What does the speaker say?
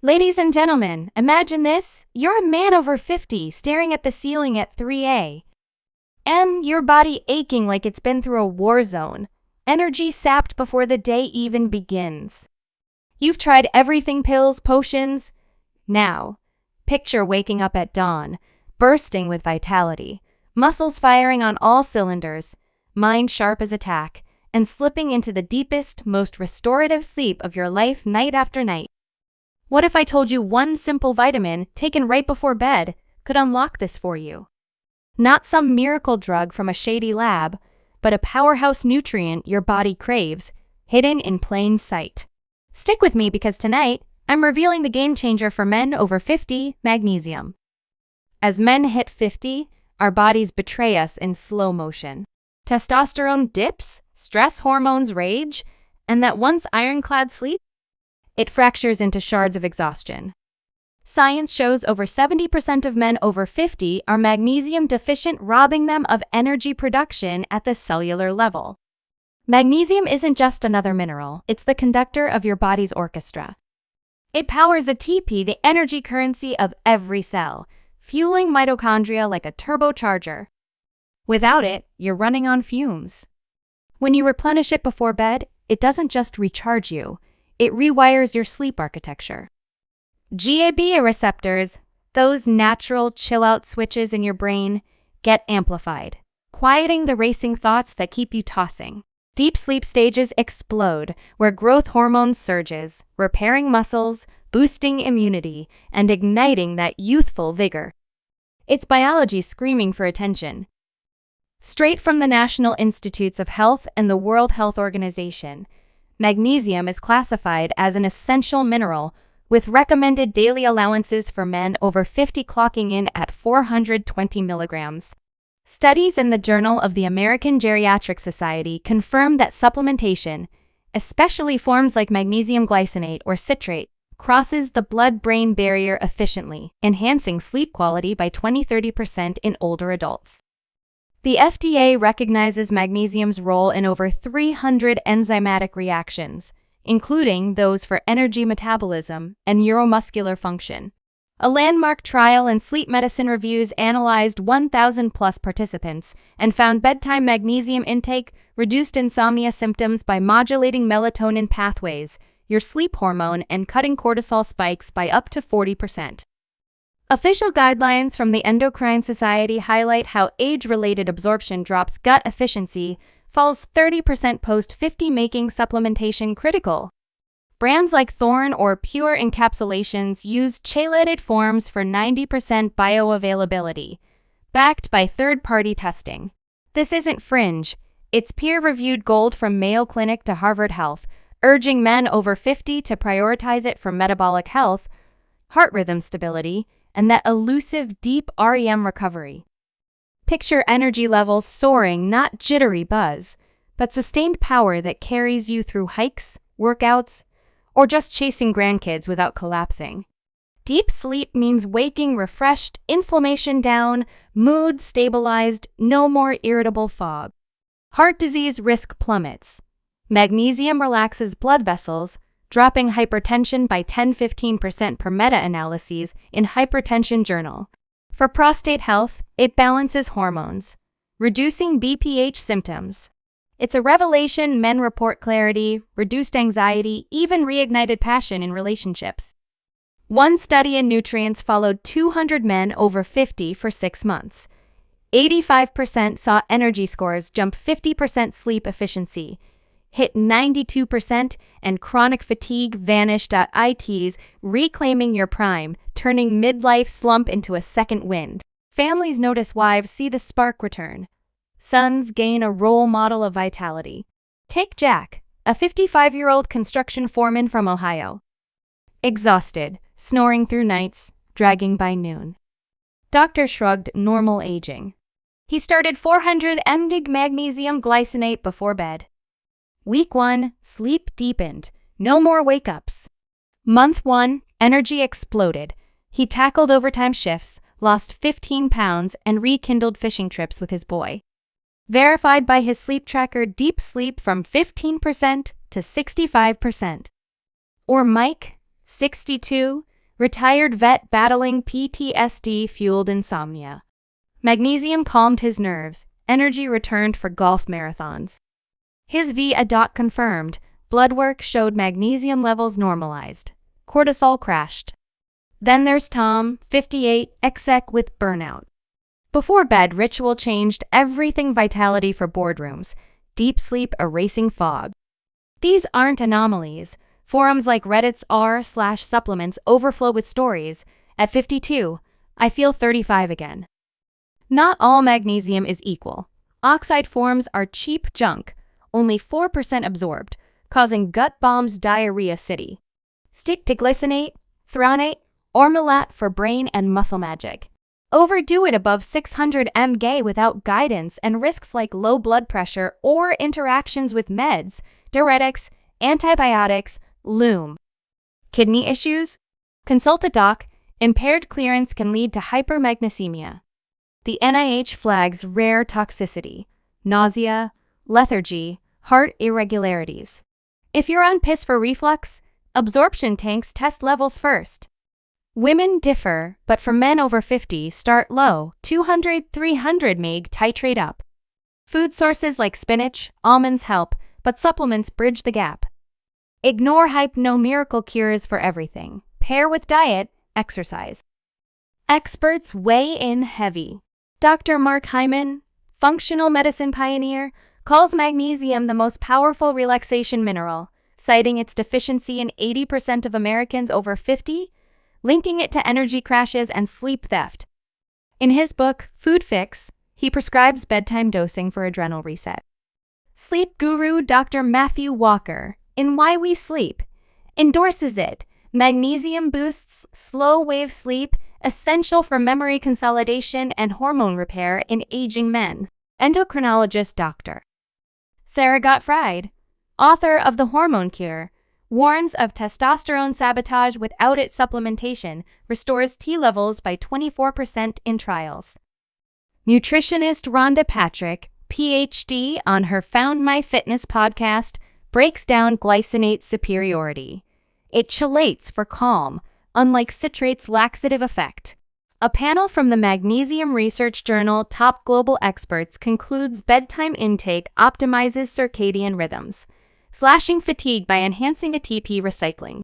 Ladies and gentlemen, imagine this. You're a man over 50 staring at the ceiling at 3 a.m. Your body aching like it's been through a war zone. Energy sapped before the day even begins. You've tried everything, pills, potions. Now, picture waking up at dawn, bursting with vitality, muscles firing on all cylinders, mind sharp as a tack, and slipping into the deepest, most restorative sleep of your life night after night. What if I told you one simple vitamin, taken right before bed, could unlock this for you? Not some miracle drug from a shady lab, but a powerhouse nutrient your body craves, hidden in plain sight. Stick with me because tonight, I'm revealing the game changer for men over 50, magnesium. As men hit 50, our bodies betray us in slow motion. Testosterone dips, stress hormones rage, and that once ironclad sleep, it fractures into shards of exhaustion. Science shows over 70% of men over 50 are magnesium deficient, robbing them of energy production at the cellular level. Magnesium isn't just another mineral, it's the conductor of your body's orchestra. It powers ATP, the energy currency of every cell, fueling mitochondria like a turbocharger. Without it, you're running on fumes. When you replenish it before bed, it doesn't just recharge you, it rewires your sleep architecture. GABA receptors, those natural chill-out switches in your brain, get amplified, quieting the racing thoughts that keep you tossing. Deep sleep stages explode, where growth hormone surges, repairing muscles, boosting immunity, and igniting that youthful vigor. It's biology screaming for attention. Straight from the National Institutes of Health and the World Health Organization, magnesium is classified as an essential mineral, with recommended daily allowances for men over 50 clocking in at 420 milligrams. Studies in the Journal of the American Geriatric Society confirm that supplementation, especially forms like magnesium glycinate or citrate, crosses the blood-brain barrier efficiently, enhancing sleep quality by 20–30% in older adults. The FDA recognizes magnesium's role in over 300 enzymatic reactions, including those for energy metabolism and neuromuscular function. A landmark trial in sleep medicine reviews analyzed 1,000+ participants and found bedtime magnesium intake reduced insomnia symptoms by modulating melatonin pathways, your sleep hormone, and cutting cortisol spikes by up to 40%. Official guidelines from the Endocrine Society highlight how age-related absorption drops gut efficiency, falls 30% post-50, making supplementation critical. Brands like Thorne or Pure Encapsulations use chelated forms for 90% bioavailability, backed by third-party testing. This isn't fringe, it's peer-reviewed gold from Mayo Clinic to Harvard Health, urging men over 50 to prioritize it for metabolic health, heart rhythm stability, and that elusive deep REM recovery. Picture energy levels soaring, not jittery buzz, but sustained power that carries you through hikes, workouts, or just chasing grandkids without collapsing. Deep sleep means waking refreshed, inflammation down, mood stabilized, no more irritable fog. Heart disease risk plummets. Magnesium relaxes blood vessels, dropping hypertension by 10–15% per meta-analyses in Hypertension Journal. For prostate health, it balances hormones, reducing BPH symptoms. It's a revelation. Men report clarity, reduced anxiety, even reignited passion in relationships. One study in Nutrients followed 200 men over 50 for 6 months. 85% saw energy scores jump, 50% sleep efficiency hit 92%, and chronic fatigue vanished. It's reclaiming your prime, turning midlife slump into a second wind. Families notice, wives see the spark return. Sons gain a role model of vitality. Take Jack, a 55-year-old construction foreman from Ohio. Exhausted, snoring through nights, dragging by noon. Doctor shrugged, normal aging. He started 400 mg magnesium glycinate before bed. Week 1, sleep deepened, no more wake-ups. Month 1, energy exploded. He tackled overtime shifts, lost 15 pounds, and rekindled fishing trips with his boy. Verified by his sleep tracker, deep sleep from 15% to 65%. Or Mike, 62, retired vet battling PTSD-fueled insomnia. Magnesium calmed his nerves, energy returned for golf marathons. His VA doc confirmed, blood work showed magnesium levels normalized. Cortisol crashed. Then there's Tom, 58, exec with burnout. Before bed ritual changed everything: vitality for boardrooms, deep sleep erasing fog. These aren't anomalies. Forums like Reddit's r/supplements overflow with stories. At 52, I feel 35 again. Not all magnesium is equal. Oxide forms are cheap junk, only 4% absorbed, causing gut bombs, diarrhea city. Stick to glycinate, threonate, or malat for brain and muscle magic. Overdo it above 600 mg without guidance and risks like low blood pressure or interactions with meds, diuretics, antibiotics, loom. Kidney issues? Consult a doc. Impaired clearance can lead to hypermagnesemia. The NIH flags rare toxicity, nausea, lethargy, heart irregularities. If you're on piss for reflux, absorption tanks test levels first. Women differ, but for men over 50, start low, 200-300 mg, titrate up. Food sources like spinach, almonds help, but supplements bridge the gap. Ignore hype, no miracle cures for everything. Pair with diet, exercise. Experts weigh in heavy. Dr. Mark Hyman, functional medicine pioneer, calls magnesium the most powerful relaxation mineral, citing its deficiency in 80% of Americans over 50, linking it to energy crashes and sleep theft. In his book, Food Fix, he prescribes bedtime dosing for adrenal reset. Sleep guru Dr. Matthew Walker, in Why We Sleep, endorses it. Magnesium boosts slow-wave sleep, essential for memory consolidation and hormone repair in aging men. Endocrinologist Dr. Sarah Gottfried, author of The Hormone Cure, warns of testosterone sabotage without its supplementation, restores T levels by 24% in trials. Nutritionist Rhonda Patrick, PhD, on her Found My Fitness podcast, breaks down glycinate's superiority. It chelates for calm, unlike citrate's laxative effect. A panel from the Magnesium Research Journal Top Global Experts concludes bedtime intake optimizes circadian rhythms, slashing fatigue by enhancing ATP recycling.